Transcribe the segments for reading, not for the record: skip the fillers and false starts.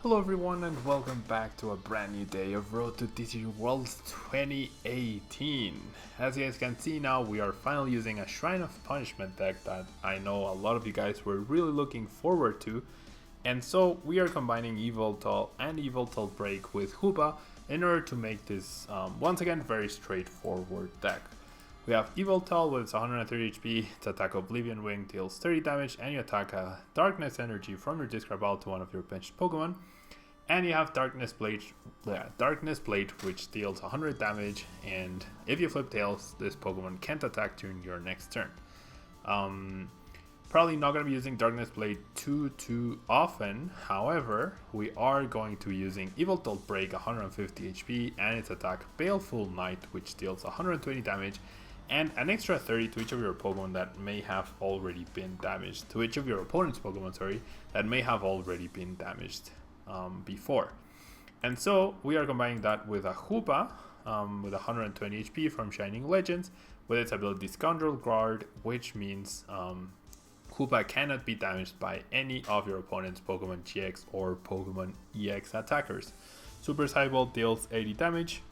Hello everyone and welcome back to a brand new day of Road to TCG Worlds 2018. As you guys can see now, we are finally using a Shrine of Punishment deck that I know a lot of you guys were really looking forward to. And so we are combining Yveltal and Yveltal Break with Hoopa in order to make this, once again, very straightforward deck. We have Yveltal with its 130 HP, its attack Oblivion Wing deals 30 damage, and you attack a Darkness Energy from your discard pile to one of your benched Pokemon. And you have Darkness Blade, which deals 100 damage, and if you flip tails, this Pokemon can't attack during your next turn. Probably not going to be using Darkness Blade too often, however, we are going to be using Yveltal Break 150 HP, and its attack Baleful Knight, which deals 120 damage, and an extra 30 to each of your Pokemon that may have already been damaged, to each of your opponent's Pokemon, that may have already been damaged before. And so we are combining that with a Hoopa with 120 HP from Shining Legends with its ability Scoundrel Guard, which means Hoopa cannot be damaged by any of your opponent's Pokemon GX or Pokemon EX attackers. Super Cycle deals 80 damage,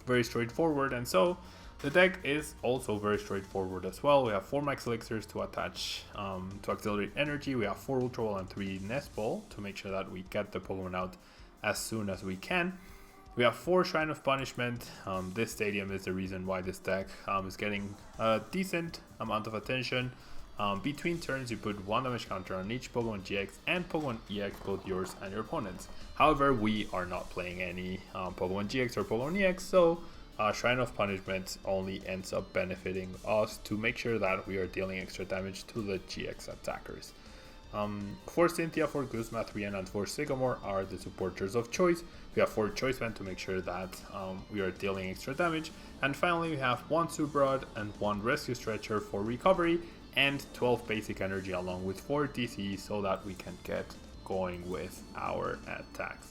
very straightforward, and so the deck is also very straightforward as well. We have 4 Max Elixirs to attach to accelerate energy. We have 4 Ultra Ball and 3 Nest Ball to make sure that we get the Pokemon out as soon as we can. We have 4 Shrine of Punishment. This stadium is the reason why this deck is getting a decent amount of attention. Between turns, you put 1 damage counter on each Pokemon GX and Pokemon EX, both yours and your opponent's. However, we are not playing any Pokemon GX or Pokemon EX, so Shrine of Punishment only ends up benefiting us to make sure that we are dealing extra damage to the GX attackers. 4 Cynthia, 4 Guzma, 3 N, and 4 Sycamore are the supporters of choice. We have 4 Choice Band to make sure that we are dealing extra damage. And finally, we have 1 Subrod and 1 Rescue Stretcher for recovery, and 12 basic energy along with 4 DC so that we can get going with our attacks.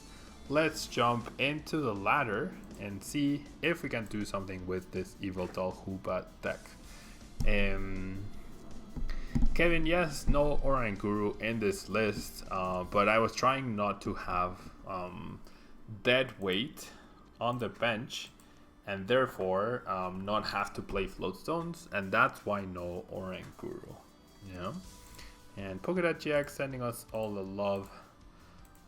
Let's jump into the ladder and see if we can do something with this Yveltal Hoopa deck. Kevin, yes, no Oranguru in this list, but I was trying not to have dead weight on the bench and therefore not have to play Floatstones, and that's why no Oranguru. Yeah. And Pokédex GX sending us all the love.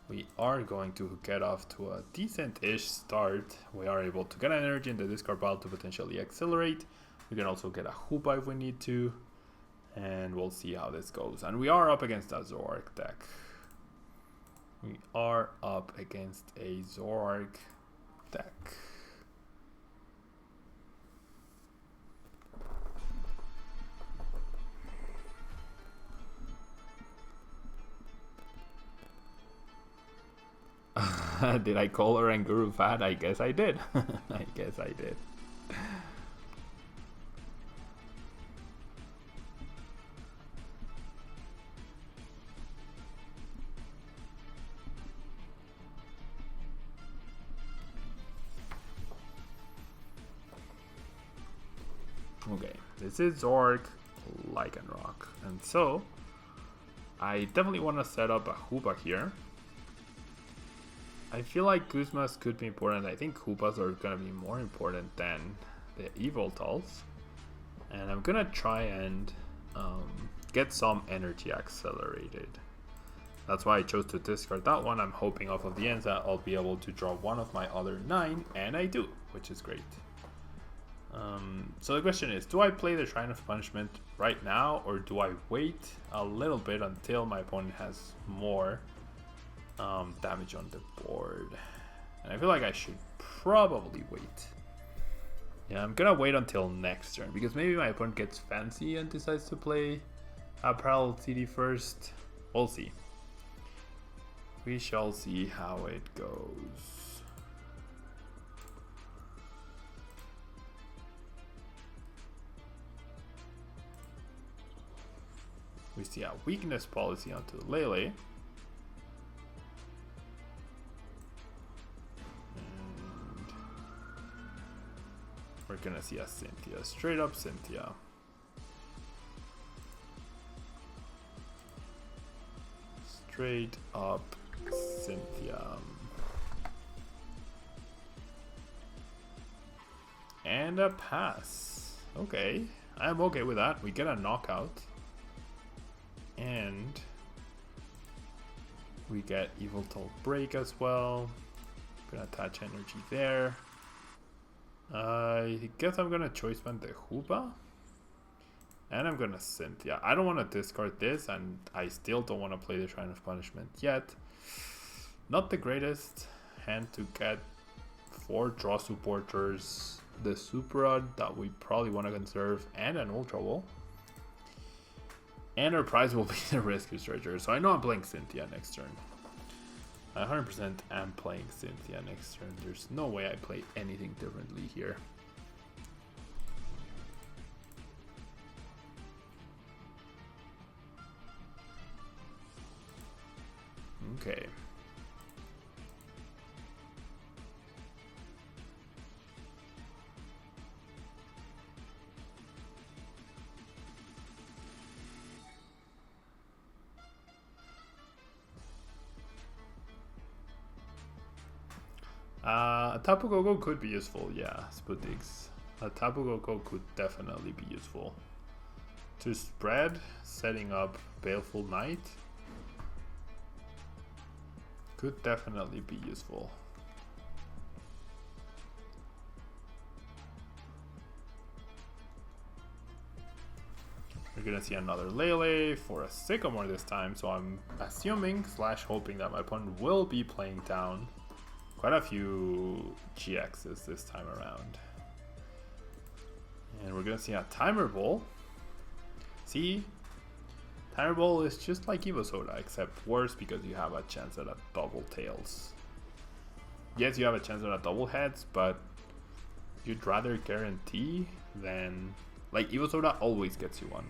We are going to get off to a decent-ish start. We are able to get an energy in the discard pile to potentially accelerate. We can also get a Hoopa if we need to. And we'll see how this goes. And we are up against a Zoroark deck. We are up against a Zoroark deck. Did I call Oranguru fat? I guess I did. I guess I did. Okay, this is Zoroark Lycanroc, and so I definitely want to set up a Hoopa here. I feel like Guzmas could be important. I think Hoopas are going to be more important than the Yveltals. And I'm going to try and get some energy accelerated. That's why I chose to discard that one. I'm hoping off of the ends that I'll be able to draw one of my other 9, and I do, which is great. So the question is, do I play the Shrine of Punishment right now, or do I wait a little bit until my opponent has more damage on the board? And I feel like I should probably wait. Yeah, I'm gonna wait until next turn because maybe my opponent gets fancy and decides to play a parallel TD first. We'll see. We shall see how it goes. We see a weakness policy onto Lele. We're gonna see a Cynthia, straight up Cynthia. Straight up Cynthia. And a pass. Okay, I'm okay with that. We get a knockout. And we get Yveltal Break as well. Gonna attach energy there. I guess I'm gonna choice band the Hoopa. And I'm gonna Cynthia. I don't want to discard this, and I still don't want to play the Shrine of Punishment yet. Not the greatest hand to get 4 draw supporters, the Super Rod that we probably want to conserve, and an Ultra Ball. And our prize will be the Rescue Treasure. So I know I'm playing Cynthia next turn. 100% am playing Cynthia next turn. There's no way I play anything differently here. Okay. Tapu Koko could be useful, yeah, Sputix. Tapu Koko could definitely be useful. To spread, setting up Baleful Knight could definitely be useful. We're gonna see another Lele for a Sycamore this time, so I'm assuming / hoping that my opponent will be playing down quite a few GXs this time around. And we're gonna see a Timer Ball. See, Timer Ball is just like Evo Soda, except worse because you have a chance at a double tails. Yes, you have a chance at a double heads, but you'd rather guarantee than, like, Evo Soda always gets you one.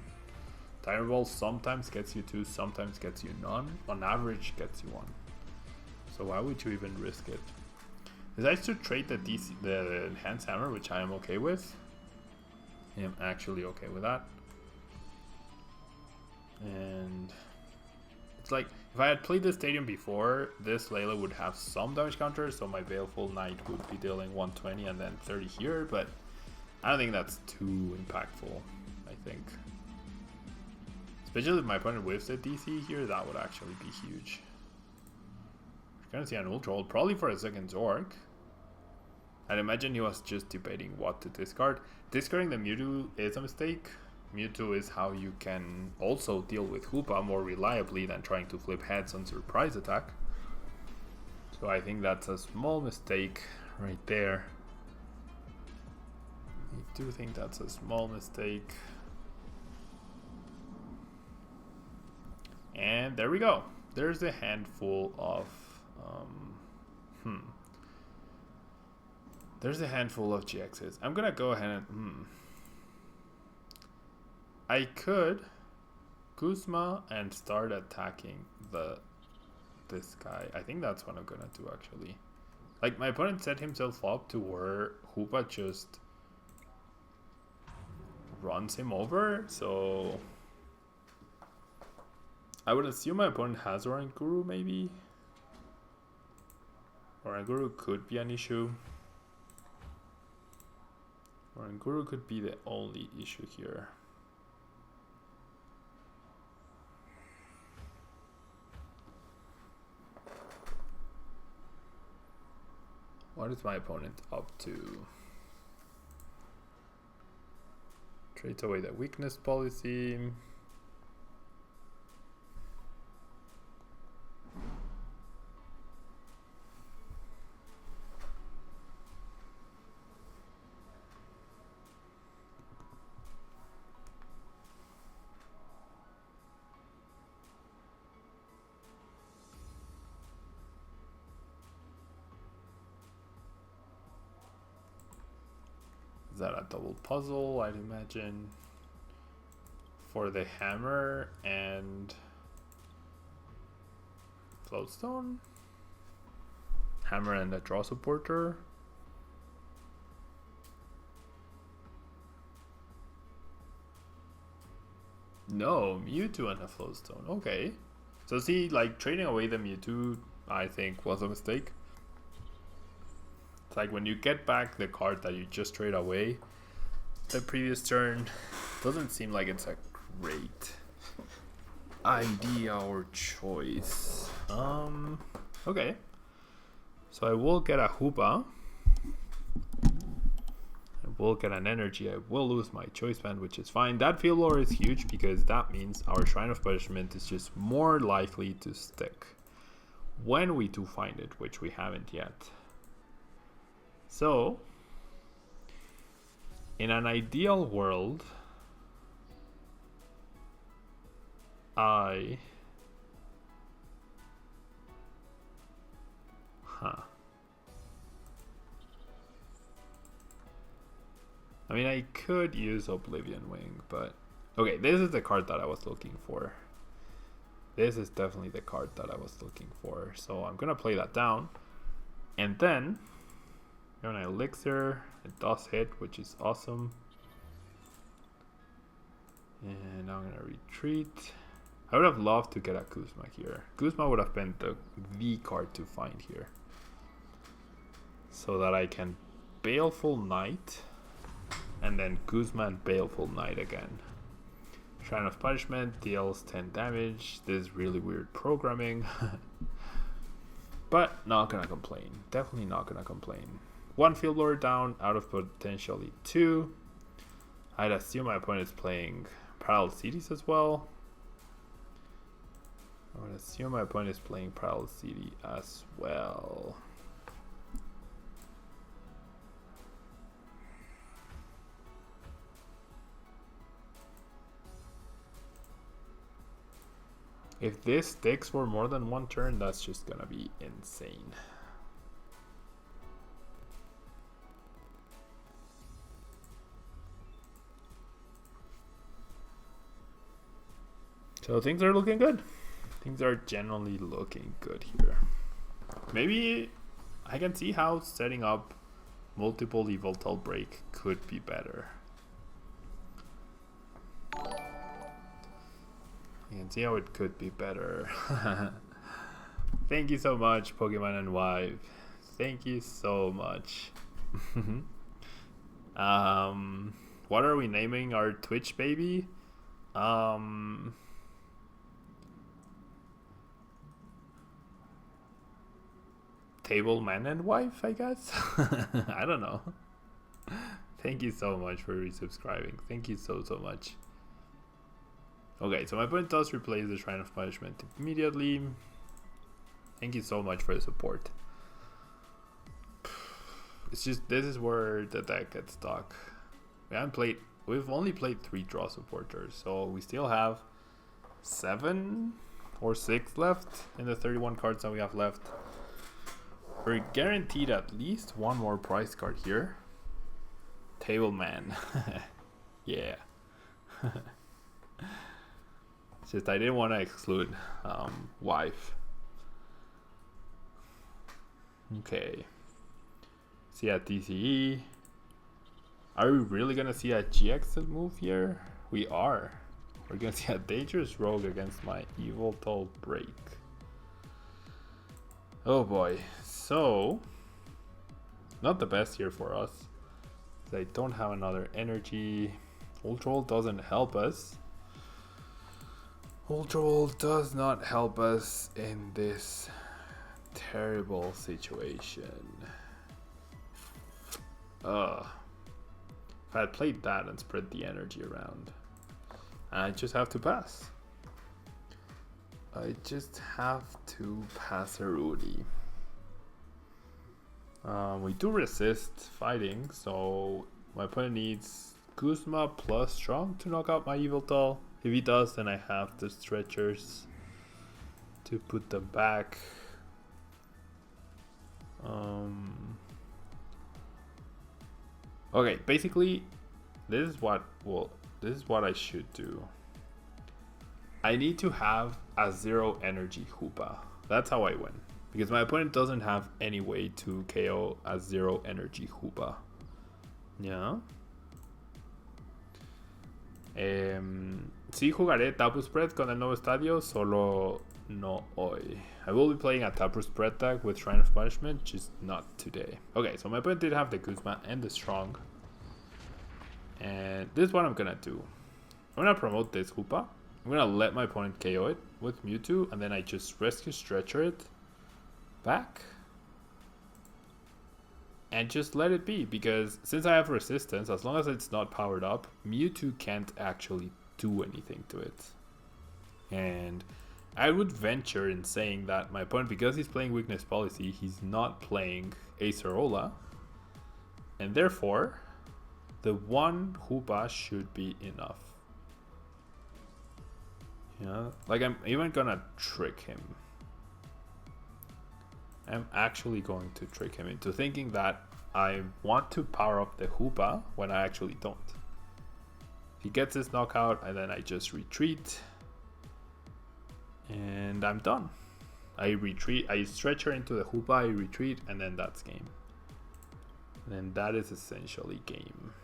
Timer Ball sometimes gets you 2, sometimes gets you none. On average, gets you 1. So why would you even risk it? Decides to trade the Enhanced Hammer, which I am okay with. I am actually okay with that. And it's like, if I had played the stadium before, this Layla would have some damage counter, so my Baleful Knight would be dealing 120 and then 30 here, but I don't think that's too impactful, I think. Especially if my opponent whiffs a DC here, that would actually be huge. We're gonna see an Ultra Ult, probably for a second Zoroark. I'd imagine he was just debating what to discard. Discarding the Mewtwo is a mistake. Mewtwo is how you can also deal with Hoopa more reliably than trying to flip heads on surprise attack. So I think that's a small mistake right there. I do think that's a small mistake. And there we go. There's a handful of there's a handful of GXs. I'm gonna go ahead and I could Guzma and start attacking this guy. I think that's what I'm gonna do actually. Like, my opponent set himself up to where Hoopa just runs him over, so I would assume my opponent has Oranguru maybe. Oranguru could be an issue. Oranguru could be the only issue here. What is my opponent up to? Trades away the weakness policy. Is that a double puzzle, I'd imagine, for the hammer and Floatstone? Hammer and a draw supporter? No, Mewtwo and a Floatstone. Okay. So see, like, trading away the Mewtwo I think was a mistake. It's like when you get back the card that you just trade away the previous turn, doesn't seem like it's a great idea or choice. Okay. So I will get a Hoopa. I will get an energy. I will lose my choice band, which is fine. That field lore is huge because that means our Shrine of Punishment is just more likely to stick when we do find it, which we haven't yet. So, in an ideal world, I mean, I could use Oblivion Wing, but okay, this is the card that I was looking for. This is definitely the card that I was looking for. So I'm gonna play that down, and then when I Elixir, it does hit, which is awesome. And now I'm gonna retreat. I would have loved to get a Kuzma here. Kuzma would have been the card to find here, so that I can Baleful Knight and then Kuzma and Baleful Knight again. Shrine of Punishment deals 10 damage. This is really weird programming. But not gonna complain. Definitely not gonna complain. One field lore down out of potentially 2. I'd assume my opponent is playing Parallel Cities as well. I would assume my opponent is playing Parallel City as well. If this sticks for more than one turn, that's just gonna be insane. So things are looking good. Things are generally looking good here. Maybe I can see how setting up multiple Evoltal Break could be better. I can see how it could be better. Thank you so much, Pokemon and Wife. Thank you so much. What are we naming our Twitch baby? Tableman and Wife, I guess. I don't know. Thank you so much for resubscribing. Thank you so much. Okay, so my opponent does replace the Shrine of Punishment immediately. Thank you so much for the support. It's just, this is where the deck gets stuck. We've only played 3 draw supporters, so we still have 7 or 6 left in the 31 cards that we have left. We're guaranteed at least one more prize card here. Tableman. Yeah. It's just I didn't want to exclude Wife. Okay. See a TCG. Are we really gonna see a GX move here? We are. We're gonna see a Dangerous Rogue against my Evoltal Break. Oh boy. So, not the best here for us. I don't have another energy. Ultra Ball doesn't help us. Ultra Ball does not help us in this terrible situation. If I had played that and spread the energy around, I just have to pass. I just have to pass a Rudy. We do resist fighting, so my opponent needs Kuzma plus Strong to knock out my Yveltal. If he does, then I have the Stretchers to put them back. Okay, basically, this is what I should do. I need to have a 0 energy Hoopa. That's how I win. Because my opponent doesn't have any way to KO a 0 energy Hoopa. Yeah. Sí jugaré Tapu Spread con el nuevo estadio, solo no oi. I will be playing a Taproot spread deck with Shrine of Punishment, just not today. Okay, so my opponent did have the Guzma and the Strong. And this is what I'm gonna do. I'm gonna promote this Hoopa. I'm gonna let my opponent KO it with Mewtwo, and then I just Rescue Stretcher it back. And just let it be, because since I have resistance, as long as it's not powered up, Mewtwo can't actually do anything to it. And I would venture in saying that my opponent, because he's playing Weakness Policy, he's not playing Acerola. And therefore, the one Hoopa should be enough. Yeah, like I'm even gonna trick him. I'm actually going to trick him into thinking that I want to power up the Hoopa when I actually don't. He gets his knockout and then I just retreat. And I'm done. I retreat, I stretch her into the Hoopa, I retreat, and then that's game. And then that is essentially game.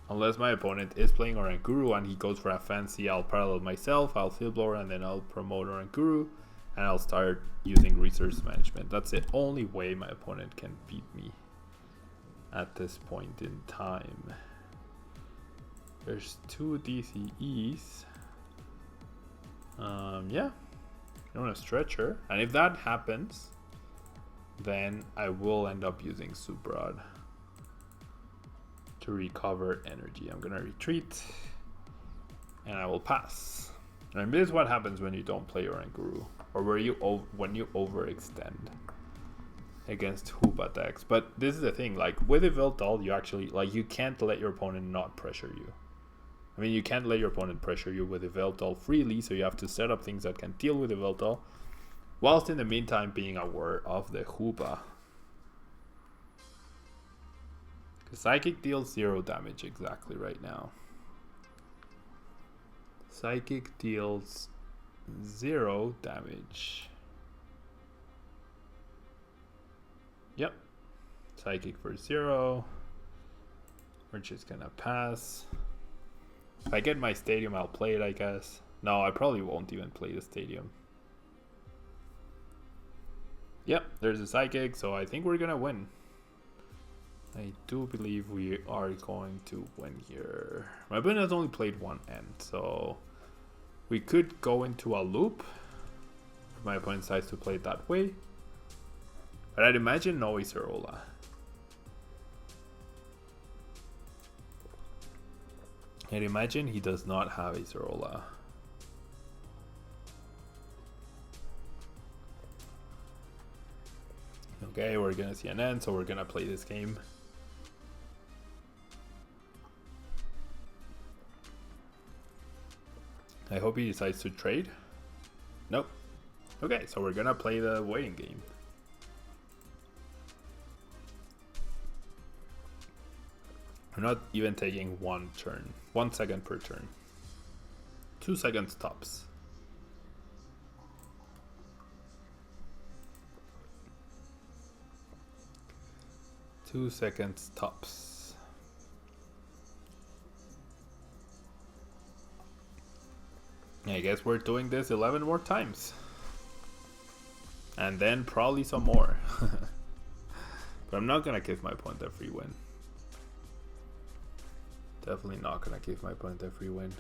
Unless my opponent is playing Orankuru and he goes for a fancy, I'll parallel myself, I'll Field Blower, and then I'll promote Orankuru. And I'll start using resource management. That's the only way my opponent can beat me at this point in time. There's 2 DCEs. Yeah. I want to stretch her. And if that happens, then I will end up using Subrod to recover energy. I'm going to retreat. And I will pass. And this is what happens when you don't play Orankuru. Or when you overextend against Hoopa decks. But this is the thing, like with Yveltal, you actually, like, you can't let your opponent not pressure you. I mean, you can't let your opponent pressure you with Yveltal freely, so you have to set up things that can deal with Yveltal, whilst in the meantime being aware of the Hoopa. Psychic deals 0 damage exactly right now. Psychic deals 0 damage. Yep. Psychic for 0. We're just gonna pass. If I get my stadium, I'll play it, I guess. No, I probably won't even play the stadium. Yep, there's a Psychic, so I think we're gonna win. I do believe we are going to win here. My opponent has only played 1 end, so we could go into a loop if my opponent decides to play it that way. But I'd imagine no Acerola. I'd imagine he does not have Acerola. Okay, we're gonna see an end, so we're gonna play this game. I hope he decides to trade. Nope. Okay, so we're gonna play the waiting game. I'm not even taking 1 turn. 1 second per turn. 2 seconds tops. Two seconds tops. I guess we're doing this 11 more times. And then probably some more. But I'm not gonna give my opponent a free win. Definitely not gonna give my opponent a free win.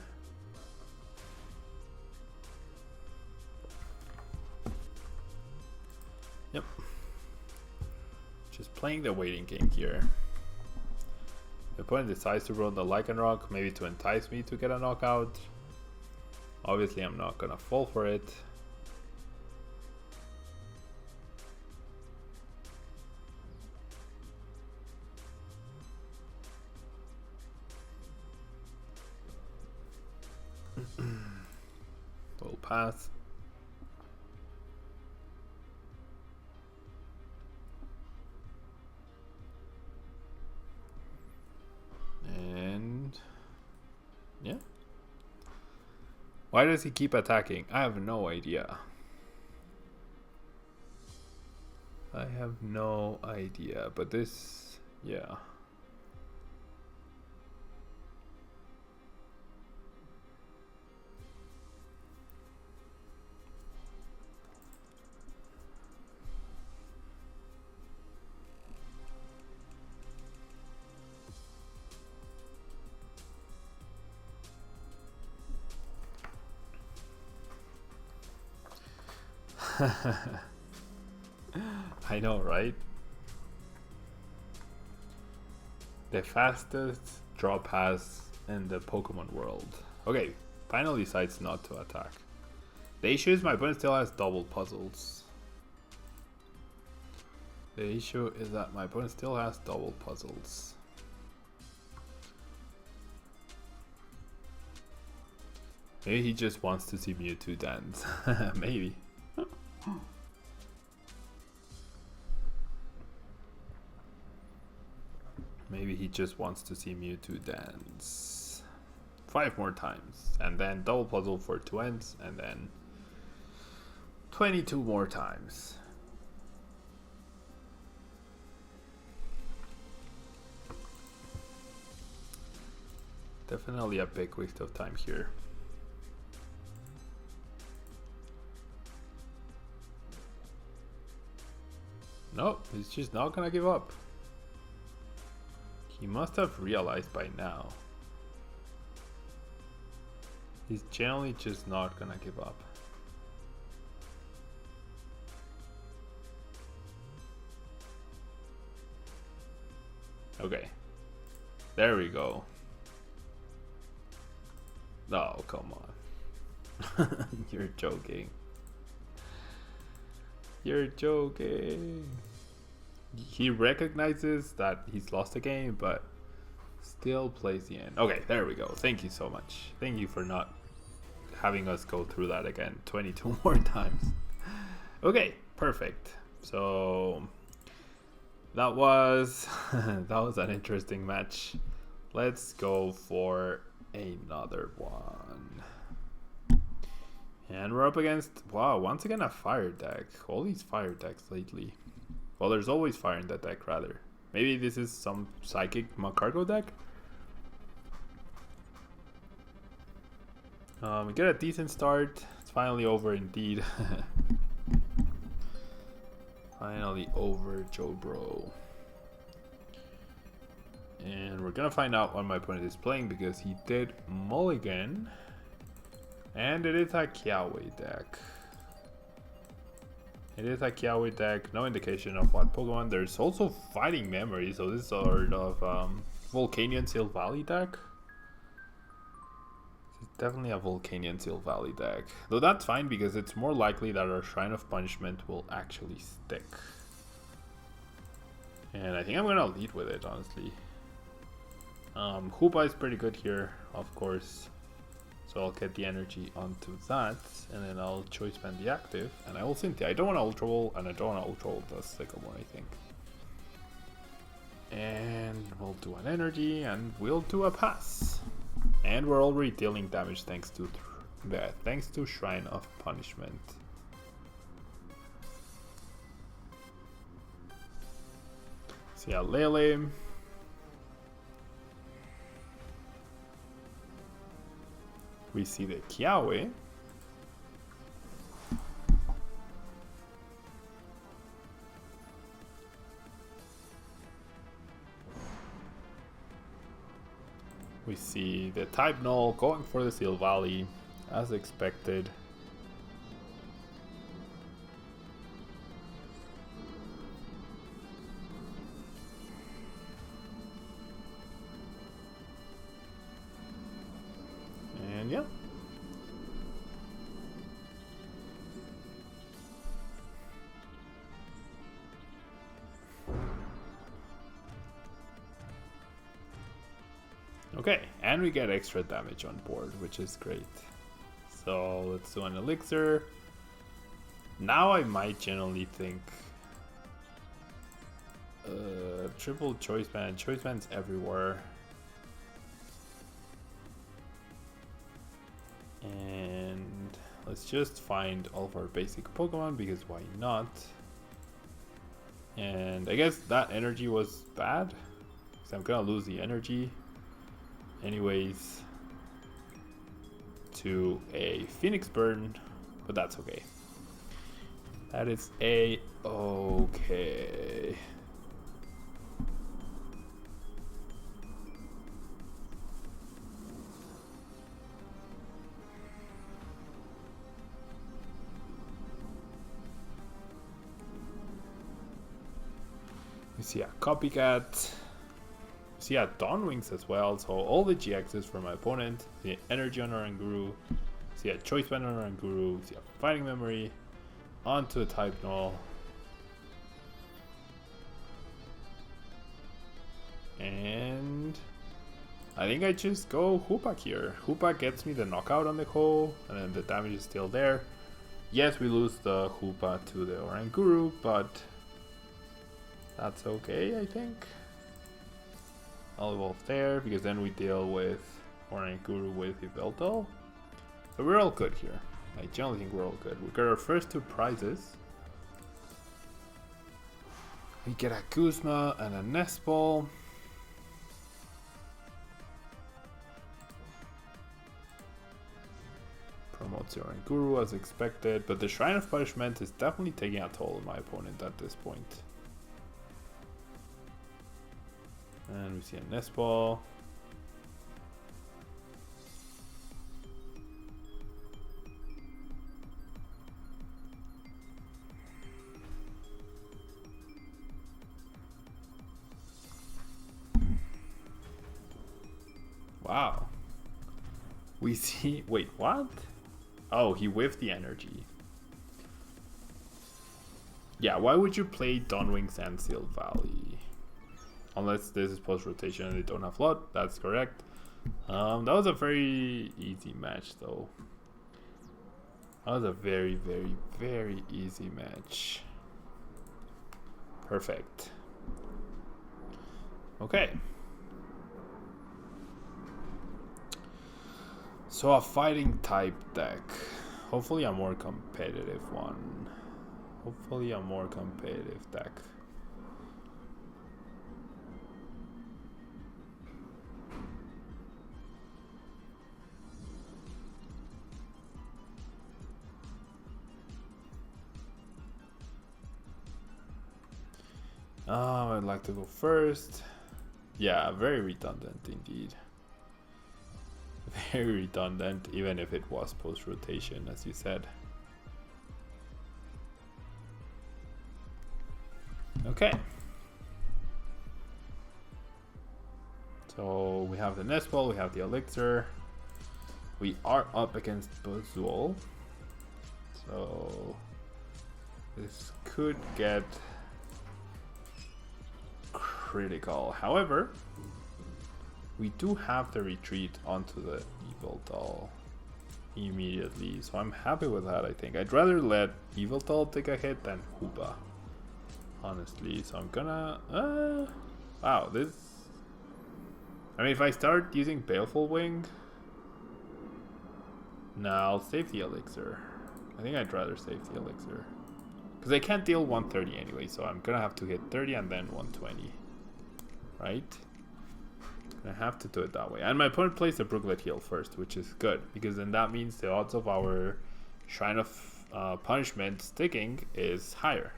Yep. Just playing the waiting game here. The opponent decides to roll the Lycanroc, maybe to entice me to get a knockout. Obviously, I'm not gonna fall for it. We'll pass. And yeah. Why does he keep attacking? I have no idea. I have no idea, but this, yeah. I know, right? The fastest draw pass in the Pokemon world. Okay, finally decides not to attack. The issue is my opponent still has double puzzles. The issue is that my opponent still has double puzzles. Maybe he just wants to see Mewtwo dance. Maybe. Maybe he just wants to see Mewtwo dance 5 more times, and then double puzzle for 2 ends, and then 22 more times. Definitely a big waste of time here. Nope, he's just not gonna give up. He must have realized by now. He's generally just not gonna give up. Okay. There we go. Oh, come on. You're joking. You're joking. He recognizes that he's lost the game, but still plays the end. Okay, there we go. Thank you so much. Thank you for not having us go through that again 22 more times. Okay, perfect. So that was that was an interesting match. Let's go for another one. And we're up against, wow, once again a fire deck. All these fire decks lately. Well, there's always fire in that deck, rather. Maybe this is some psychic Macargo deck? We get a decent start. It's finally over indeed. Finally over, Joe Bro. And we're gonna find out what my opponent is playing because he did mulligan. And it is a Kiawe deck. It is a Kiawe deck, no indication of what Pokemon. There's also Fighting Memory, so this is sort of Volcanion Seal Valley deck. It's definitely a Volcanion Seal Valley deck. Though that's fine because it's more likely that our Shrine of Punishment will actually stick. And I think I'm gonna lead with it, honestly. Hoopa is pretty good here, of course. So I'll get the energy onto that, and then I'll choice band the active, and I will Cynthia. I don't want to Ultra Ball, and I don't want to Ultra Ball the Sycamore, I think. And we'll do an energy, and we'll do a pass. And we're already dealing damage thanks to Shrine of Punishment. See a Lele. We see the Kiawe. We see the Type Null going for the Seal Valley as expected. And yeah. Okay, and we get extra damage on board, which is great. So let's do an elixir. Now I might generally think triple choice band. Choice band's everywhere. And let's just find all of our basic Pokemon because why not? And I guess that energy was bad because I'm gonna lose the energy anyways to a Phoenix Burn, but that's okay. That is okay. We see a Copycat. We see a Dawnwings as well. So all the GXs for my opponent. See an Energy on Oranguru. See a Choice Band on Oranguru. See a Fighting Memory. Onto a Type Null. And I think I just go Hoopak here. Hoopak gets me the knockout on the Ho, and then the damage is still there. Yes, we lose the Hoopa to the Oranguru, but that's okay, I think. I'll evolve there, because then we deal with Oranguru with Yveltal. So we're all good here. I generally think we're all good. We got our first 2 prizes. We get a Guzma and a Nest Ball. Promotes your Oranguru as expected, but the Shrine of Punishment is definitely taking a toll on my opponent at this point. And we see a Nest Ball. Wow. We see, wait, what? Oh, he whiffed the energy. Yeah, why would you play Dawnwings and Seal Valley? Unless this is post-rotation and they don't have lot, that's correct. That was a very easy match though. That was a very, very, very easy match. Perfect. Okay. So a fighting type deck. Hopefully a more competitive one. Hopefully a more competitive deck. I'd like to go first. Yeah, very redundant indeed. Very redundant, even if it was post-rotation, as you said. Okay. So we have the Nest Ball, we have the Elixir. We are up against Buzzwole. So this could get critical. However, we do have the retreat onto the Yveltal immediately, so I'm happy with that. I think I'd rather let Yveltal take a hit than Hoopa, honestly. So I'm gonna wow, this, I mean, if I start using Baleful Wing, no, I'll save the Elixir. I think I'd rather save the Elixir because I can't deal 130 anyway, so I'm gonna have to hit 30 and then 120, right? I have to do it that way. And my opponent plays the Brooklet Heal first, which is good, because then that means the odds of our Shrine of Punishment sticking is higher,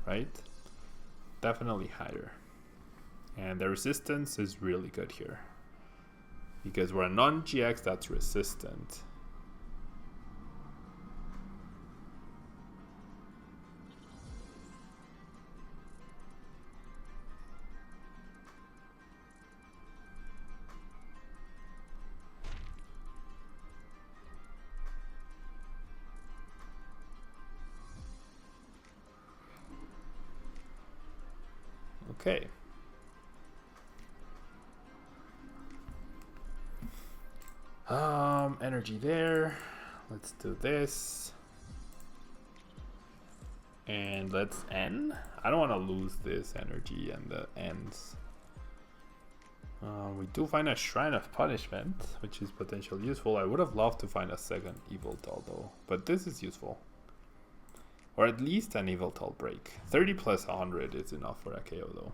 right? Definitely higher. And the resistance is really good here, because we're a non-GX that's resistant. Okay. Energy there. Let's do this. And let's end. I don't want to lose this energy and the ends. We do find a Shrine of Punishment, which is potentially useful. I would have loved to find a second Yveltal though, but this is useful. Or at least an Yveltal break. 30 plus 100 is enough for a KO though.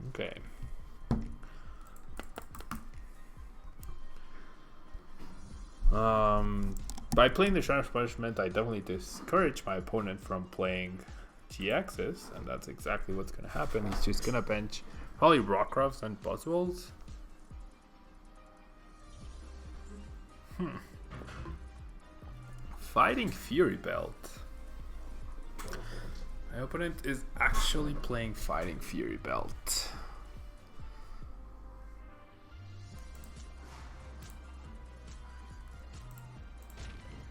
Okay. By playing the Shrine of Punishment, I definitely discourage my opponent from playing TXs, and that's exactly what's gonna happen. He's just gonna bench probably Rockruffs and Buzzwoles. Fighting Fury Belt. My opponent is actually playing Fighting Fury Belt.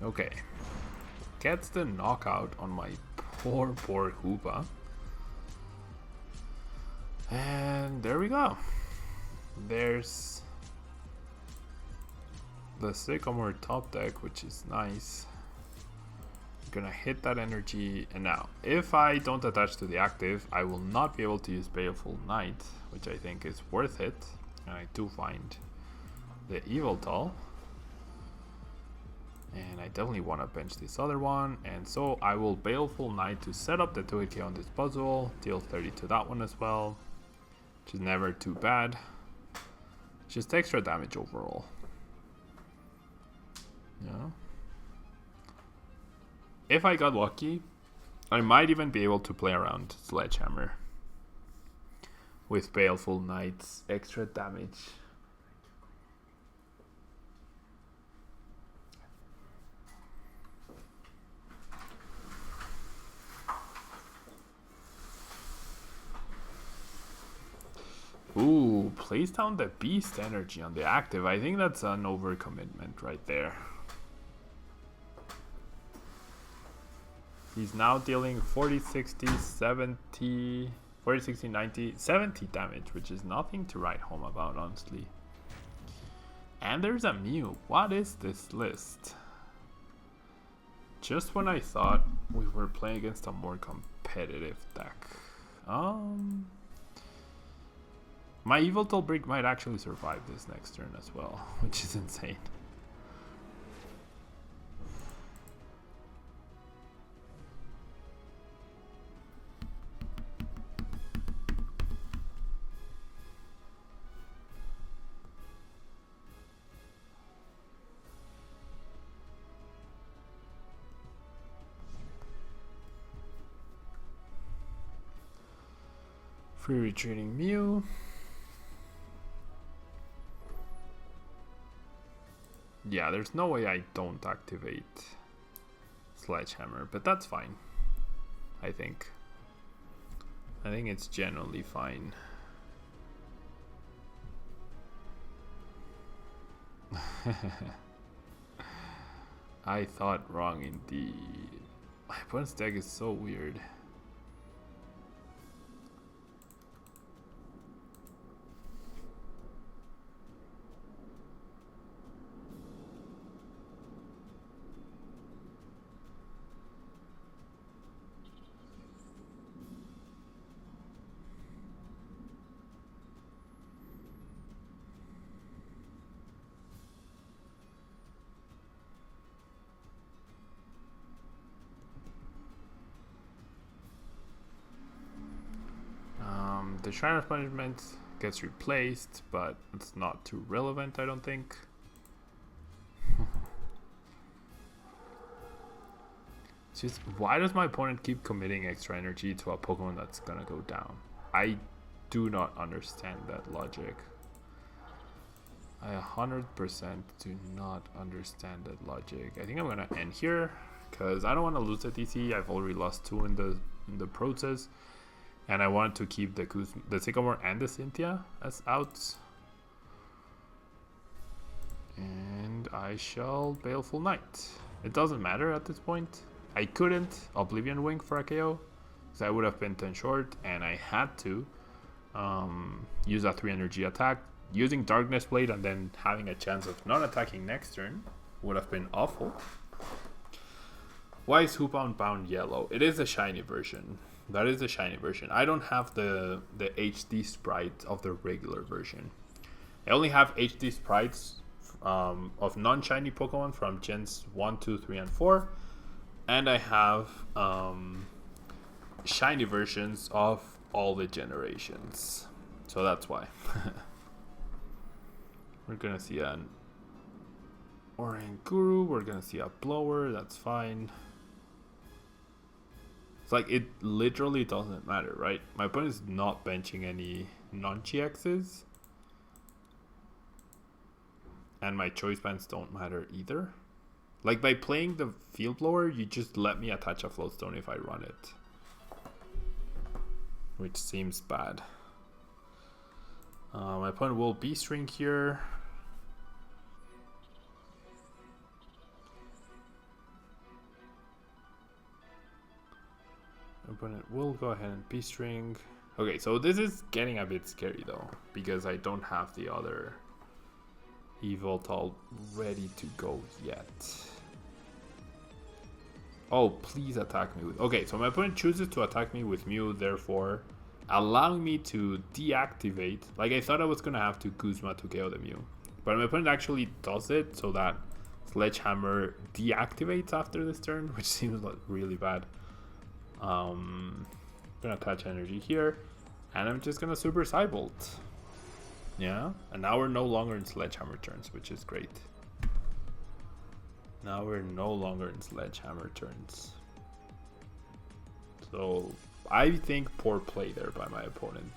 Okay. Gets the knockout on my poor Hoopa. And there we go. There's the Sycamore top deck, which is nice. I'm gonna hit that energy, and now if I don't attach to the active, I will not be able to use Baleful Knight, which I think is worth it. And I do find the Yveltal, and I definitely want to bench this other one, and so I will Baleful Knight to set up the 2k on this Buzzwole, deal 30 to that one as well, which is never too bad. Just extra damage overall. Yeah. If I got lucky, I might even be able to play around Sledgehammer with Baleful Knight's extra damage. Ooh, plays down the Beast energy on the active. I think that's an overcommitment right there. He's now dealing 40, 60, 70, 40, 60, 90, 70 damage, which is nothing to write home about, honestly. And there's a Mew. What is this list? Just when I thought we were playing against a more competitive deck. My Yveltal Brick might actually survive this next turn as well, which is insane. Free retreating Mew. Yeah, there's no way I don't activate Sledgehammer, but that's fine. I think it's generally fine. I thought wrong indeed. My opponent's deck is so weird. The Shrine of Punishment gets replaced, but it's not too relevant, I don't think. Just why does my opponent keep committing extra energy to a Pokemon that's gonna go down? I do not understand that logic. I 100% do not understand that logic. I think I'm gonna end here because I don't want to lose the TC. I've already lost 2 in the process. And I want to keep the Sycamore and the Cynthia as outs. And I shall Baleful Knight. It doesn't matter at this point. I couldn't Oblivion Wing for a KO, because I would have been 10 short, and I had to use a 3 energy attack. Using Darkness Blade and then having a chance of not attacking next turn would have been awful. Why is Hoophound bound yellow? It is a shiny version. That is the shiny version. I don't have the HD sprite of the regular version. I only have HD sprites of non-shiny Pokemon from gens 1, 2, 3, and 4. And I have shiny versions of all the generations. So that's why. We're going to see an Oranguru. We're going to see a Blower. That's fine. It's like it literally doesn't matter, right? My opponent is not benching any non-GXs. And my choice bands don't matter either. Like by playing the Field Blower, you just let me attach a Floatstone if I run it. Which seems bad. My opponent will B-String here. My opponent will go ahead and B-String. Okay, so this is getting a bit scary though, because I don't have the other Evoltal ready to go yet. Oh, please attack me with... Okay, so my opponent chooses to attack me with Mew, therefore allowing me to deactivate. Like, I thought I was going to have to Guzma to KO the Mew. But my opponent actually does it so that Sledgehammer deactivates after this turn, which seems like really bad. I'm going to attach energy here. And I'm just going to Super Cybolt. Yeah, and now we're no longer in Sledgehammer turns, which is great. Now we're no longer in Sledgehammer turns. So I think poor play there by my opponent.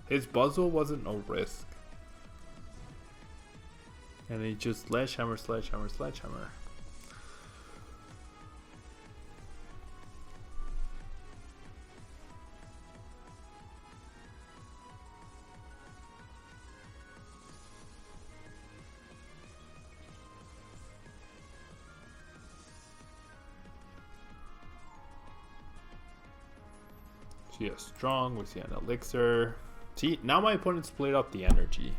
His Buzzwole wasn't no risk. And he just Sledgehammer, Sledgehammer, Sledgehammer. See a Strong, we see an Elixir. See, now my opponent split up the energy.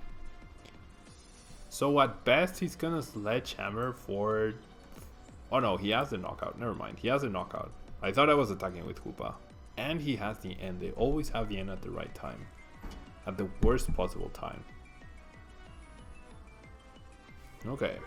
So at best, he's gonna Sledgehammer for... Oh no, he has the knockout. Never mind, he has a knockout. I thought I was attacking with Hoopa. And he has the end. They always have the end at the right time. At the worst possible time. Okay.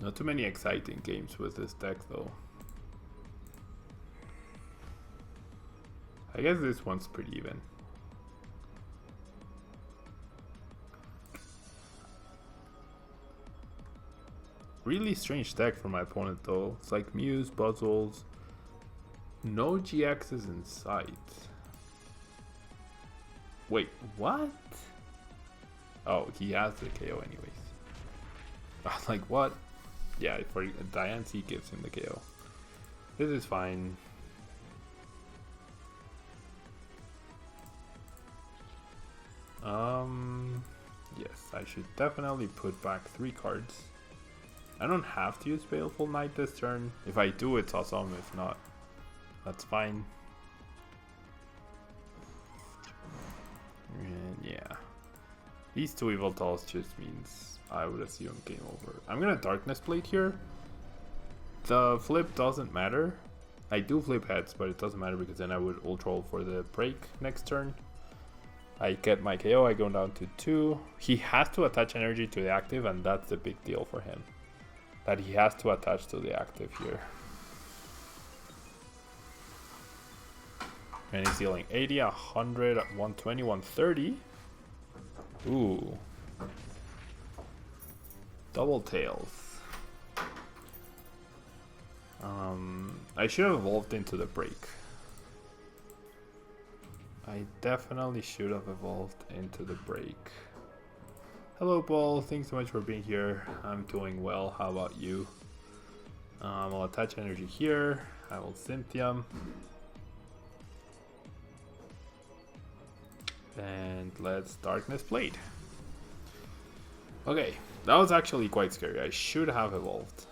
Not too many exciting games with this deck though. I guess this one's pretty even. Really strange deck for my opponent though. It's like Mews, Buzzwoles, no GXs in sight. Wait, what? Oh, he has the KO anyways. I was like, what? Yeah, for Diancie gives him the KO. This is fine. Yes, I should definitely put back 3 cards. I don't have to use Baleful Night this turn. If I do, it's awesome. If not, that's fine. And yeah, these 2 Evoltals just means I would assume game over. I'm gonna Darkness Plate here. The flip doesn't matter. I do flip heads, but it doesn't matter because then I would Ultra for the break next turn. I get my KO, I go down to 2. He has to attach energy to the active, and that's the big deal for him. That he has to attach to the active here. And he's dealing 80, 100, 120, 130. Ooh. Double Tails. I should have evolved into the break. I definitely should have evolved into the break. Hello, Paul. Thanks so much for being here. I'm doing well. How about you? I'll attach energy here. I will Cynthium. And let's Darkness Blade. Okay, that was actually quite scary. I should have evolved.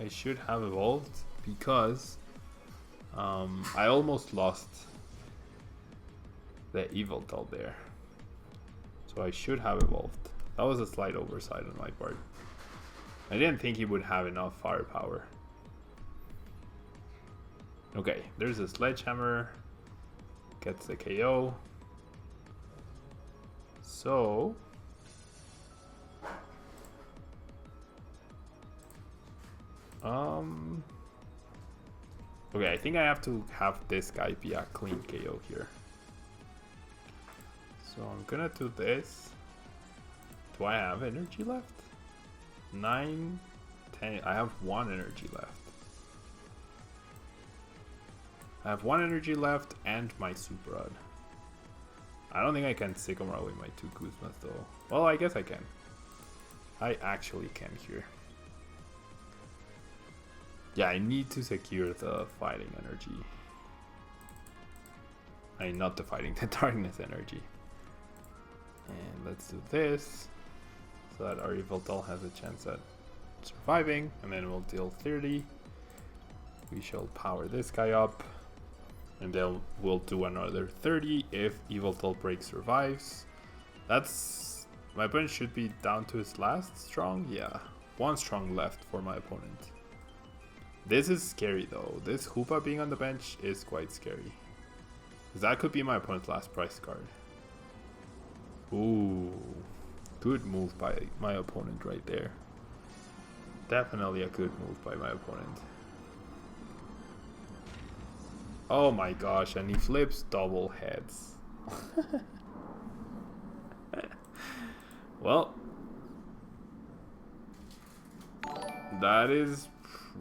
I should have evolved because I almost lost the Evoltal there. So I should have evolved. That was a slight oversight on my part. I didn't think he would have enough firepower. Okay, there's a Sledgehammer. gets the KO. So okay, I think I have to have this guy be a clean KO here. So I'm gonna do this. Do I have energy left? 9, 10. I have 1 energy left. I have 1 energy left and my Super Rod. I don't think I can Sycamore with my 2 Guzmas though. Well, I guess I can. I actually can here. Yeah, I need to secure the fighting energy. Not the fighting, the darkness energy. And let's do this so that our Yveltal has a chance at surviving, and then we'll deal 30. We shall power this guy up, and then we'll do another 30 if Yveltal Break survives. That's... my opponent should be down to his last strong. Yeah, 1 strong left for my opponent. This is scary though. This Hoopa being on the bench is quite scary. That could be my opponent's last prize card. Ooh, good move by my opponent right there. Definitely a good move by my opponent. Oh my gosh, and he flips double heads. Well, that is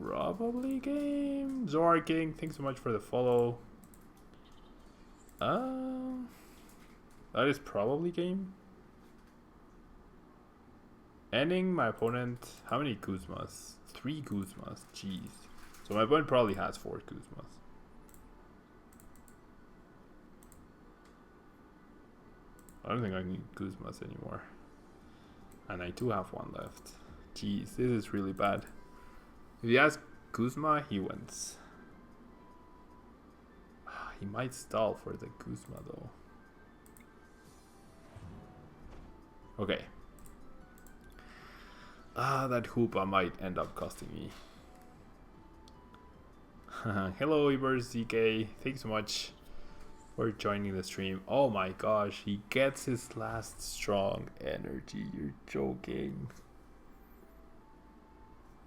probably game. Zoroark King, thanks so much for the follow. That is probably game. Ending my opponent. How many Guzmas? 3 Guzmas. Jeez. So my opponent probably has 4 Guzmas. I don't think I need Guzmas anymore. And I do have 1 left. Jeez, this is really bad. If he has Guzma, he wins. He might stall for the Guzma though. Okay. That Hoopa might end up costing me. Hello, Ibers ZK. Thanks so much for joining the stream. Oh my gosh, he gets his last strong energy. You're joking.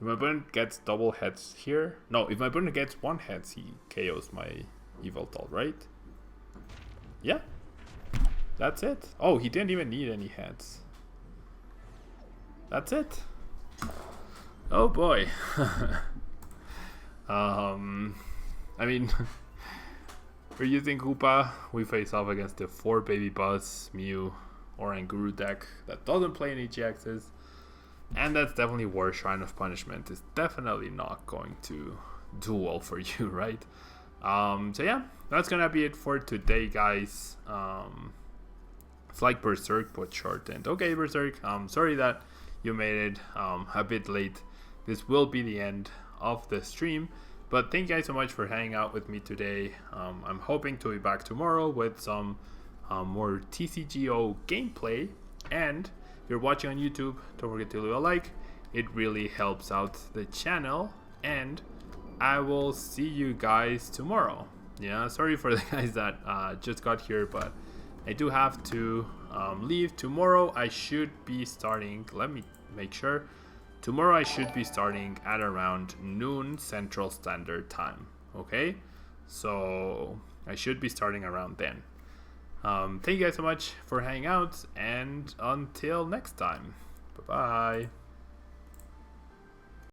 If my opponent gets double heads here. No, if my opponent gets 1 heads, he KOs my Yveltal, right? Yeah. That's it. Oh, he didn't even need any heads. That's it. Oh boy. I mean, we're using Hoopa. We face off against the 4 Baby Buzz, Mew, Oranguru deck that doesn't play any GXs. And that's definitely worse. Shrine of Punishment is definitely not going to do well for you, right? So yeah, that's gonna be it for today, guys. It's like Berserk but shortened. Okay, Berserk, sorry that you made it a bit late. This will be the end of the stream, but thank you guys so much for hanging out with me today. I'm hoping to be back tomorrow with some more TCGO gameplay. And if you're watching on YouTube, don't forget to leave a like. It really helps out the channel, and I will see you guys tomorrow. Yeah, sorry for the guys that just got here, but I do have to leave. Tomorrow I should be starting, let me make sure. Tomorrow I should be starting at around noon Central Standard Time. Okay, so I should be starting around then. Thank you guys so much for hanging out, and until next time, bye bye.